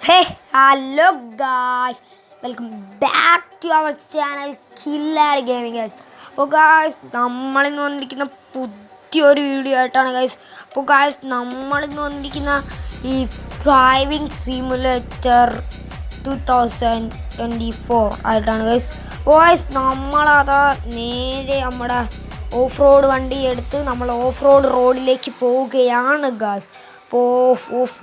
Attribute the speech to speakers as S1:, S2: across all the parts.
S1: Hey, hello guys, welcome back to our channel Killer Gaming guys. അപ്പോൾ guys നമ്മളിന്ന് വന്നിരിക്കുന്ന പുതിയൊരു വീഡിയോ ആയിട്ടാണ് guys. അപ്പോൾ guys നമ്മളിന്ന് വന്നിരിക്കുന്ന ഈ ഡ്രൈവിംഗ് സിമുലേറ്റർ 2024 ആയിട്ടാണ് guys. അപ്പോൾ guys നമ്മളതാ നേരെ നമ്മുടെ ഓഫ് റോഡ് വണ്ടി എടുത്ത് നമ്മൾ ഓഫ് റോഡ് റോഡിലേക്ക് പോവുകയാണ് guys.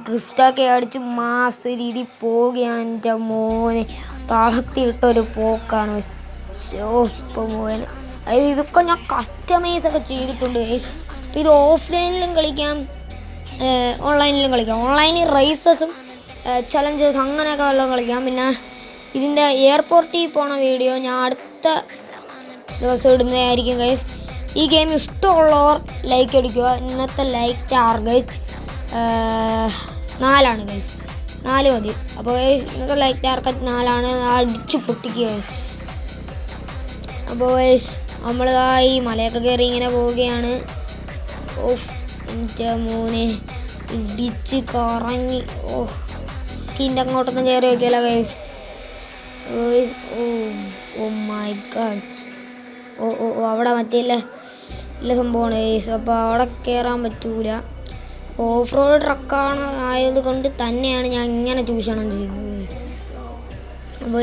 S1: ഡ്രിഫ്റ്റൊക്കെ അടിച്ച് മാസ് രീതി പോവുകയാണ്. എൻ്റെ മോനെ തളർത്തിയിട്ടൊരു പോക്കാണ് ഇപ്പോൾ പോകാൻ. അതായത് ഇതൊക്കെ ഞാൻ കസ്റ്റമൈസൊക്കെ ചെയ്തിട്ടുണ്ട് ഗൈസ്. ഇത് ഓഫ്ലൈനിലും കളിക്കാം, ഓൺലൈനിലും കളിക്കാം. ഓൺലൈനിൽ റേസസും ചലഞ്ചസ് അങ്ങനെയൊക്കെ വല്ലതും കളിക്കാം. പിന്നെ ഇതിൻ്റെ എയർപോർട്ടിൽ പോണ വീഡിയോ ഞാൻ അടുത്ത ദിവസം ഇടുന്നതായിരിക്കും ഗൈസ്. ഈ ഗെയിം ഇഷ്ടമുള്ളവർ ലൈക്ക് അടിക്കുക. ഇന്നത്തെ ലൈക്ക് ടാർഗറ്റ് 4 ഗൈസ്, 4 മതി. അപ്പോൾ ഗൈസ് ഇന്നത്തെ ലൈക്ക് ടാർഗറ്റ് 4 അടിച്ച് പൊട്ടിക്കുക ഗൈസ്. അപ്പോൾ ഗൈസ് നമ്മൾ ഈ മലയൊക്കെ കയറി ഇങ്ങനെ പോവുകയാണ്. എൻ്റെ മോനെ ഇടിച്ച് കറങ്ങി. ഇതിൻ്റെ അങ്ങോട്ടൊന്നും കയറി വയ്ക്കില്ല ഗൈസ്. Oh my god. അവിടെ മറ്റേ ഇല്ല സംഭവമാണ് ഗൈസ്. അപ്പോൾ അവിടെ കയറാൻ പറ്റൂല. ഓഫ് റോഡ് ട്രക്കാണ് ആയത് കൊണ്ട് തന്നെയാണ് ഞാൻ ഇങ്ങനെ ചൂഷണം ചെയ്യുന്നത്. അപ്പോൾ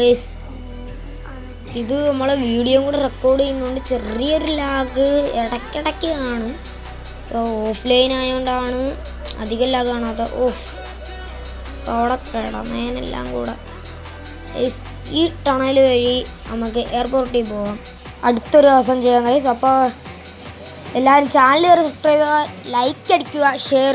S1: ഇത് നമ്മളെ വീഡിയോ കൂടെ റെക്കോർഡ് ചെയ്യുന്നതുകൊണ്ട് ചെറിയൊരു ലാഗ് ഇടയ്ക്കിടയ്ക്ക് കാണും. ഓഫ്ലൈൻ ആയതുകൊണ്ടാണ് അധികം ലാഗ് കാണാത്ത. അപ്പോൾ അവിടെ കിടന്നതിനെല്ലാം കൂടെ ഈ ടണൽ വഴി നമുക്ക് എയർപോർട്ടിൽ പോകാം. അടുത്തൊരു ദിവസം ചെയ്യാം ഗൈസ്. അപ്പോൾ എല്ലാവരും ചാനൽ വരെ സബ്സ്ക്രൈബ് ചെയ്യുക, ലൈക്ക് അടിക്കുക, ഷെയർ